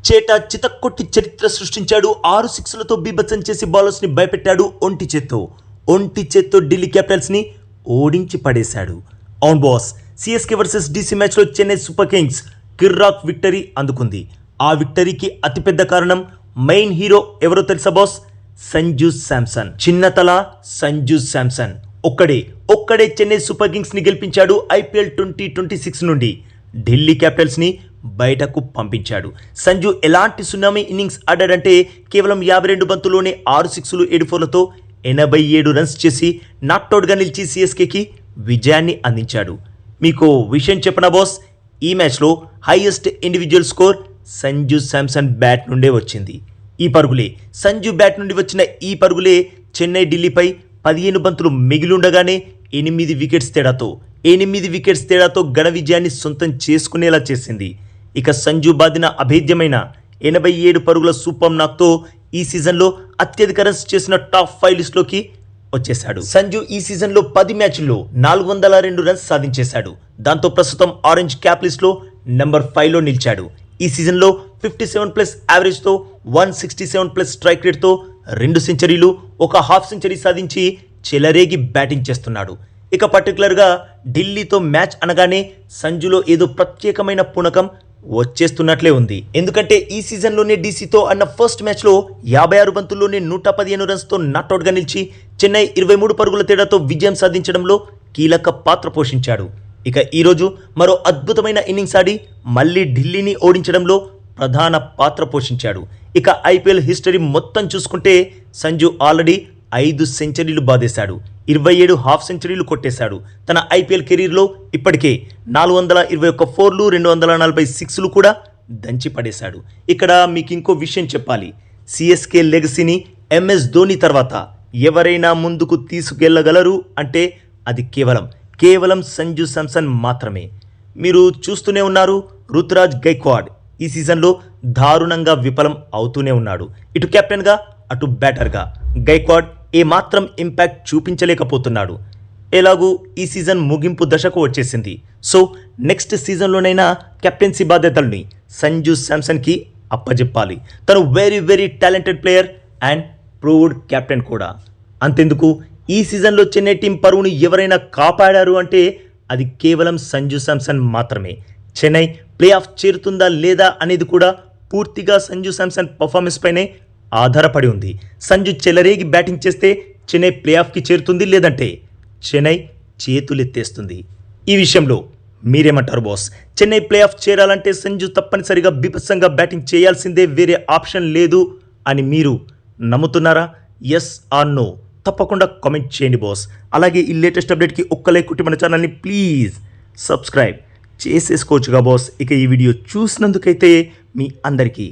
చేటా చితక్కొట్టి చరిత్ర సృష్టించాడు. 6 సిక్స్లతో బీభత్సం చేసి బౌలర్స్ని భయపెట్టాడు. ఒంటి చేత్తో ఢిల్లీ క్యాపిటల్స్ని ఓడించి పడేశాడు. అవును బాస్, సిఎస్కే వర్సెస్ డీసీ మ్యాచ్లో చెన్నై సూపర్ కింగ్స్ కిర్రాక్ విక్టరీ అందుకుంది. ఆ విక్టరీకి అతిపెద్ద కారణం మెయిన్ హీరో ఎవరో తెలుసా బాస్? సంజు శాంసన్. చిన్నతల సంజు శాంసన్ ఒక్కడే చెన్నై సూపర్ కింగ్స్ని గెలిపించాడు. ఐపీఎల్ 2026 నుండి ఢిల్లీ క్యాపిటల్స్ని బయటకు పంపించాడు. సంజు ఎలాంటి సునామీ ఇన్నింగ్స్ ఆడాడంటే కేవలం 52 బంతుల్లోనే 6 సిక్స్లు 7 ఫోర్లతో 87 రన్స్ చేసి నాట్అవుట్గా నిలిచి సిఎస్కేకి విజయాన్ని అందించాడు. మీకు విషయం చెప్పనా బాస్, ఈ మ్యాచ్లో highest individual score Sanju Samson bat నుండే వచ్చింది. సంజు బ్యాట్ నుండి వచ్చిన ఈ పరుగులే చెన్నై ఢిల్లీపై 15 బంతులు మిగిలుండగానే 8 వికెట్స్ తేడాతో ఘన విజయాన్ని సొంతం చేసుకునేలా చేసింది. ఇక సంజు బాదిన అభేద్యమైన 87 పరుగుల సూపర్ నాక్తో ఈ సీజన్లో అత్యధిక రన్స్ చేసిన టాప్ 5 లిస్టులోకి వచ్చేశాడు. సంజు ఈ సీజన్లో 10 మ్యాచ్ల్లో 402 రన్స్ సాధించేశాడు. దాంతో ప్రస్తుతం ఆరెంజ్ క్యాప్ లిస్ట్లో నెంబర్ 5లో నిలిచాడు. ఈ సీజన్లో 57+ యావరేజ్తో 167+ స్ట్రైక్ రేట్తో 2 సెంచరీలు, 1 హాఫ్ సెంచరీ సాధించి చెలరేగి బ్యాటింగ్ చేస్తున్నాడు. ఇక పర్టికులర్గా ఢిల్లీతో మ్యాచ్ అనగానే సంజులో ఏదో ప్రత్యేకమైన పుణకం వచ్చేస్తున్నట్లే ఉంది. ఎందుకంటే ఈ సీజన్లోనే డీసీతో అన్న ఫస్ట్ మ్యాచ్లో 56 బంతుల్లోనే 115 రన్స్తో నాట్అవుట్గా నిలిచి చెన్నై 23 పరుగుల తేడాతో విజయం సాధించడంలో కీలక పాత్ర పోషించాడు. ఇక ఈరోజు మరో అద్భుతమైన ఇన్నింగ్స్ ఆడి మళ్ళీ ఢిల్లీని ఓడించడంలో ప్రధాన పాత్ర పోషించాడు. ఇక ఐపీఎల్ హిస్టరీ మొత్తం చూసుకుంటే సంజు ఆల్రెడీ 5 సెంచరీలు బాదేశాడు, 27 హాఫ్ సెంచరీలు కొట్టేశాడు. తన ఐపీఎల్ కెరీర్లో ఇప్పటికే 421 ఫోర్లు, 240 సిక్స్లు కూడా దంచి పడేశాడు. ఇక్కడ మీకు ఇంకో విషయం చెప్పాలి, సిఎస్కే లెగసీని ఎంఎస్ ధోని తర్వాత ఎవరైనా ముందుకు తీసుకెళ్లగలరు అంటే అది కేవలం సంజు శాంసన్ మాత్రమే. మీరు చూస్తూనే ఉన్నారు, రుతురాజ్ గైక్వాడ్ ఈ సీజన్లో దారుణంగా విఫలం అవుతూనే ఉన్నాడు. ఇటు కెప్టెన్గా అటు బ్యాటర్గా గైక్వాడ్ ఏమాత్రం ఇంపాక్ట్ చూపించలేకపోతున్నాడు. ఎలాగూ ఈ సీజన్ ముగింపు దశకు వచ్చేసింది. సో నెక్స్ట్ సీజన్లోనైనా కెప్టెన్సీ బాధ్యతల్ని సంజు శాంసన్కి అప్పజెప్పాలి. తను very talented player and proved captain కూడా. అంతెందుకు, ఈ సీజన్లో చెన్నై టీం పరువుని ఎవరైనా కాపాడారు అంటే అది కేవలం సంజు శాంసన్ మాత్రమే. చెన్నై ప్లే ఆఫ్ చేరుతుందా లేదా అనేది కూడా పూర్తిగా సంజు శాంసన్ పర్ఫార్మెన్స్ పైనే ఆధారపడి ఉంది. సంజు చెలరేగి బ్యాటింగ్ చేస్తే చెన్నై ప్లే ఆఫ్కి చేరుతుంది, లేదంటే చెన్నై చేతులెత్తేస్తుంది. ఈ విషయంలో మీరేమంటారు బాస్? చెన్నై ప్లే ఆఫ్ చేరాలంటే సంజు తప్పనిసరిగా బీభత్సంగా బ్యాటింగ్ చేయాల్సిందే, వేరే ఆప్షన్ లేదు అని మీరు నమ్ముతున్నారా? ఎస్ ఆర్ నో తప్పకుండా కామెంట్ చేయండి బాస్. అలాగే ఈ లేటెస్ట్ అప్డేట్కి ఒక్క లైక్ కొట్టి మన ఛానల్ని ప్లీజ్ సబ్స్క్రైబ్ చేసేసుకోవచ్చుగా బాస్. ఇక ఈ వీడియో చూసినందుకైతే మీ అందరికీ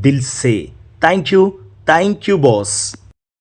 దిల్ సే థ్యాంక్ యూ బాస్.